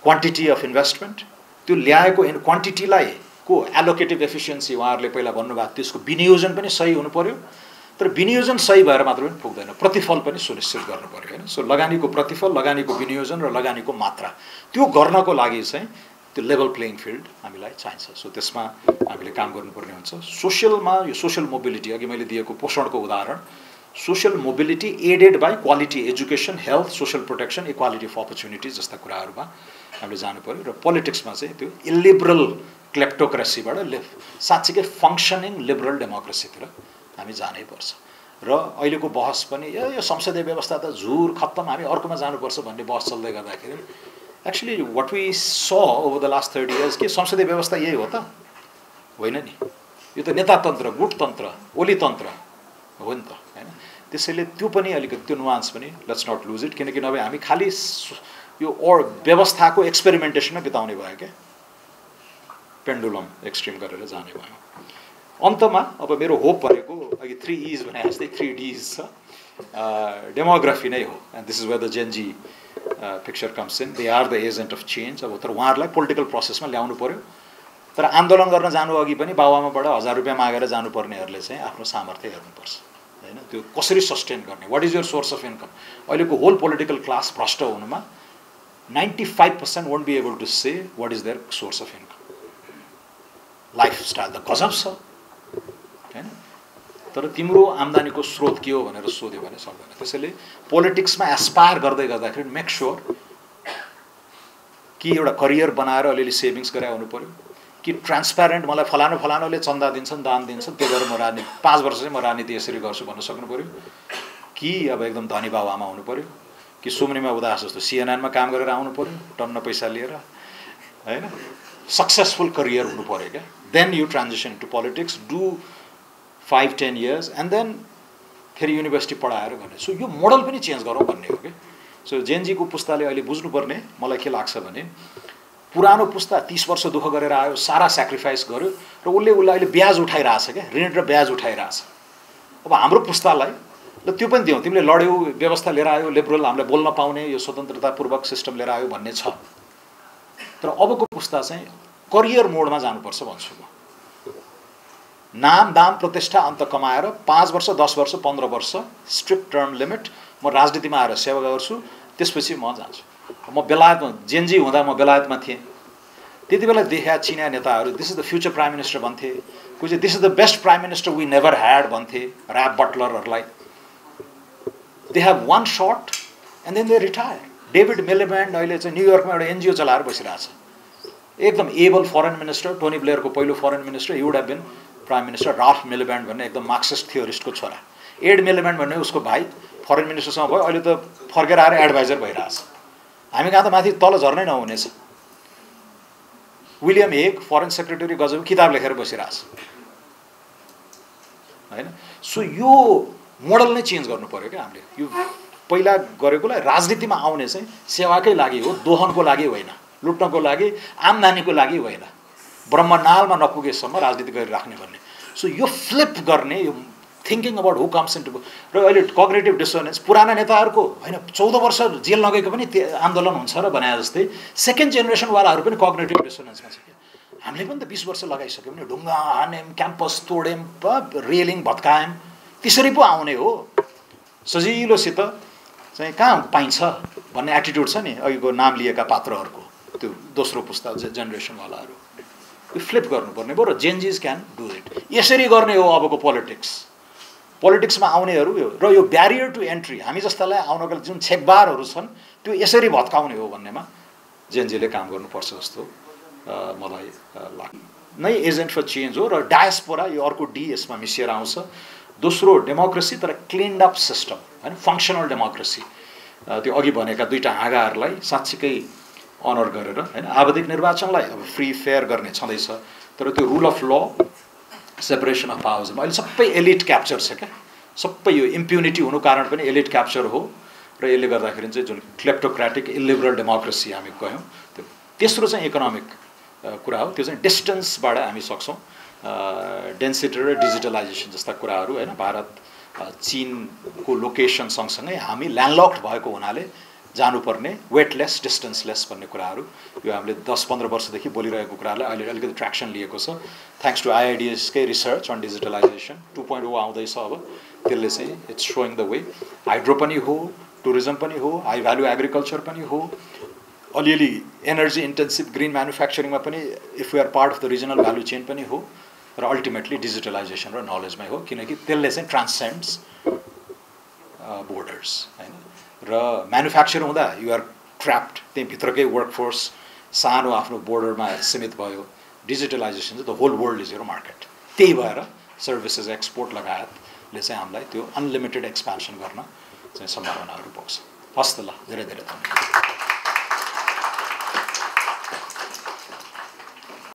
क्वान्टिटी अफ इन्भेस्टमेन्ट त्यो ल्याएको क्वान्टिटीलाई को एलोकेटिभ एफिसियन्सी उहाँहरूले पहिला भन्नुभएको त्यसको विनियोजन पनि सही हुनु पर्यो तर विनियोजन सही भएर मात्र पनि पुग्दैन प्रतिफल पनि सुनिश्चित गर्नु पर्यो होइन सो लगानीको प्रतिफल लगानीको विनियोजन र लगानीको मात्रा त्यो गर्नको लागि चाहिँ त्यो लेभल प्लेइङ फिल्ड हामीलाई चाहिन्छ सो त्यसमा हामीले काम गर्नुपर्ने हुन्छ सोसियलमा यो सोसियल मोबिलिटी अघि मैले दिएको पोषणको उदाहरण social mobility aided by quality education health social protection equality of opportunities जस्ता कुराहरूमा हामीले जानु पर्यो र पोलिटिक्समा चाहिँ त्यो इलिबरल क्लेप्टोक्रेसीबाट साँच्चीकै फङ्सनिङ लिबरल डेमोक्रेसीतिर हामी जानै पर्छ र अहिलेको बहस पनि यो संसदीय व्यवस्था त झुर खत्तम हामी अर्कोमा जानुपर्छ भन्ने बहस चल्दै गर्दाखेरि एक्चुअली वाट वी स ओभर द लास्ट 30 इयर्स के संसदीय व्यवस्था यही हो त होइन नि यो त नेतातन्त्र गुटतन्त्र ओलीतन्त्र हो नि त होइन त्यसैले त्यो पनि अलिकति त्यो नुवान्स पनि लेट्स नट लुज इट किनकि नभए हामी खालि यो व्यवस्थाको एक्सपेरिमेन्टेसनमा बिताउने भयो क्या पेन्डुलम एक्सट्रिम गरेर जाने भयो अन्तमा अब मेरो होप भनेको अघि 3 E's भने जस्तै 3 D's छ डेमोग्राफी नै हो and this is where the Gen Z picture comes in they are the agent of change अब तर उहाँहरूलाई पोलिटिकल प्रोसेसमा ल्याउनु पर्यो तर आन्दोलन गर्न जानु अघि पनि बाबुआमाबाट 1000 रुपियाँ मागेर जानुपर्नेहरूले चाहिँ आफ्नो सामर्थ्य हेर्नुपर्छ होइन त्यो कसरी सस्टेन गर्ने what is your source of income अहिलेको होल पोलिटिकल क्लास भ्रष्ट हुनुमा 95% won't be able to say what is their source of income lifestyle त गजब छ हैन तर तिम्रो आम्दानीको स्रोत के हो भनेर सोध्यो भने सक्दैन त्यसैले पोलिटिक्समा एस्पायर गर्दै गर्दाखेरि मेक श्योर कि एउटा करियर बनाएर अलिअलि सेभिङ्स गरे हुनु पर्यो कि ट्रान्सप्यारेन्ट मलाई फलानुले चन्दा दिन्छन् दान दिन्छन् त्यो गरेर म राजनीति 5 वर्ष चाहिँ म राजनीति यसरी गर्छु भन्न सक्नु पर्यो कि अब एकदम धनी बाबुआमा हुनु पर्यो कि सुमनिमा उदास जस्तो CNN मा काम गरेर आउनु पर्यो टन्न पैसा लिएर हैन सक्सेसफुल करियर हुनु पर्यो क्या then you transition to politics do 5-10 years and then फेरि युनिभर्सिटी पढाएर गर्ने. सो यो मोडल पनि चेन्ज गरौँ भन्ने हो कि. सो जेनजीको पुस्ताले अहिले बुझ्नुपर्ने मलाई के लाग्छ भने पुरानो पुस्ता 30 वर्ष दुःख गरेर आयो, सारा स्याक्रिफाइस गर्यो र उसलाई अहिले ब्याज उठाइरहेछ क्या, ऋण र ब्याज उठाइरहेछ. अब हाम्रो पुस्तालाई ल त्यो पनि दिउँ, तिमीले लड्यौ, व्यवस्था लिएर आयो, लिबरल हामीले बोल्न पाउने यो स्वतन्त्रतापूर्वक सिस्टम लिएर आयो भन्ने छ. तर अबको पुस्ता चाहिँ करियर मोडमा जानुपर्छ भन्छु म. नाम दाम प्रतिष्ठा अन्त कमाएर 5 वर्ष 10 वर्ष 15 वर्ष स्ट्रिक्ट टर्म लिमिट म राजनीतिमा आएर सेवा गर्छु, त्यसपछि म जान्छु. म बेलायतमा जेनजी हुँदा म बेलायतमा थिएँ. त्यति बेला देखा चिनिया नेताहरू this is the future prime minister भन्थे, कोही चाहिँ this is the best prime minister we never had भन्थे ऱ्याप बटलरहरूलाई. They have one shot and then they retire. David Miliband अहिले चाहिँ न्युयोर्कमा एउटा एनजिओ चलाएर बसिरहेछ. एकदम एबल फरेन मिनिस्टर, टोनी ब्लेयरको पहिलो foreign minister, you would have been prime minister. Ralph Miliband भन्ने एकदम मार्क्सिस्ट थियोरिस्टको छोरा. एड मिलिब्यान्ड भन्ने उसको भाइ फरेन मिनिस्टरसँग भयो, अहिले त फर्केर आएर एडभाइजर भइरहेछ. हामी कहाँ त माथि तल झर्नै नहुनेछ. विलियम हेग फरेन सेक्रेटरी गजब किताब लेखेर बसिरहेछ होइन. सो यो मोडल नै चेन्ज गर्नु पर्यो क्या हामीले. यो पहिला गरेकोलाई राजनीतिमा आउने चाहिँ सेवाकै लागि हो, दोहनको लागि होइन, लुट्नको लागि, आमदानीको लागि होइन, ब्रह्मनालमा नपुगेसम्म राजनीति गरिराख्ने भन्ने. सो यो फ्लिप गर्ने, यो thinking about who comes into. र अहिले कग्नेटिभ डिसोनेन्स पुराना नेताहरूको होइन, 14 वर्ष जेल लगेको पनि आन्दोलन हुन्छ र भने जस्तै सेकेन्ड जेनेरेसनवालाहरू पनि कग्नेटिभ डिसोनेन्समा छ क्या. हामीले पनि त 20 वर्ष लगाइसक्यौँ नि, ढुङ्गा हान्यौँ, क्याम्पस तोड्यौँ, रेलिङ भत्कायौँ, त्यसरी पो आउने हो. सजिलोसित चाहिँ कहाँ पाइन्छ भन्ने एटिट्युड छ नि अघिको नाम लिएका पात्रहरूको, त्यो दोस्रो पुस्ता जेनेरेसनवालाहरू. यो फ्लिप गर्नुपर्ने भयो र जेनजिज क्यान डु इट. यसरी गर्ने हो अबको पोलिटिक्स. पोलिटिक्समा आउनेहरू र यो ब्यारियर टु एन्ट्री हामी जस्तालाई आउनको जुन छेकबारहरू छन् त्यो यसरी भत्काउने हो भन्नेमा जेनजीले काम गर्नुपर्छ जस्तो मलाई लाग्छ. नै एजेन्ट फर चेन्ज हो. र डायस्पोरा यो अर्को डी यसमा मिसिएर आउँछ. दोस्रो डेमोक्रेसी तर क्लिन्ड अप सिस्टम होइन, फङ्सनल डेमोक्रेसी. त्यो अघि भनेका दुईवटा हाँगाहरूलाई साँच्चीकै अनर गरेर होइन, आवधिक निर्वाचनलाई अब फ्री फेयर गर्ने छँदैछ. तर त्यो रुल अफ ल, सेपरेसन अफ पावर्स अहिले सबै एलिट क्याप्चर छ क्या. सबै यो इम्प्युनिटी हुनु कारण पनि एलिट क्याप्चर हो. र यसले गर्दाखेरि चाहिँ जुन क्लेप्टोक्रेटिक इलिबरल डेमोक्रेसी हामी गयौँ. त्यो तेस्रो चाहिँ इकोनोमिक कुरा हो. त्यो चाहिँ डिस्टेन्सबाट हामी सक्छौँ. डेन्सिटी र डिजिटलाइजेसन जस्ता कुराहरू होइन. भारत चीनको लोकेसन सँगसँगै हामी ल्यान्डलक्ड भएको हुनाले जानुपर्ने वेटलेस डिस्टेन्सलेस भन्ने कुराहरू यो हामीले 10-15 वर्षदेखि बोलिरहेको कुरालाई अहिले अलिकति ट्र्याक्सन लिएको छ थ्याङ्क्स टु आइआइडिएसकै रिसर्च अन डिजिटलाइजेसन 2.0 आउँदैछ. अब त्यसले चाहिँ it's showing the way. Hydro पनि हो, टुरिज्म पनि हो, हाई भ्यालु एग्रिकल्चर पनि हो, अलिअलि एनर्जी इन्टेन्सिभ ग्रिन म्यानुफ्याक्चरिङमा पनि if we are part of the regional value chain पनि हो. र अल्टिमेटली डिजिटलाइजेसन र नलेजमै हो, किनकि त्यसले चाहिँ ट्रान्सेन्ड्स बोर्डर्स होइन. र म्यानुफ्याक्चर हुँदा युआर ट्र्याप्ड, त्यही भित्रकै वर्कफोर्स सानो आफ्नो बोर्डरमा सीमित भयो. डिजिटलाइजेसन चाहिँ the whole world is your market. त्यही भएर सर्भिसेस एक्सपोर्ट लगायतले चाहिँ हामीलाई त्यो अनलिमिटेड एक्सपान्सन गर्न चाहिँ सम्भावनाहरू पुग्छ. हस् त ल, धेरै धेरै धन्यवाद.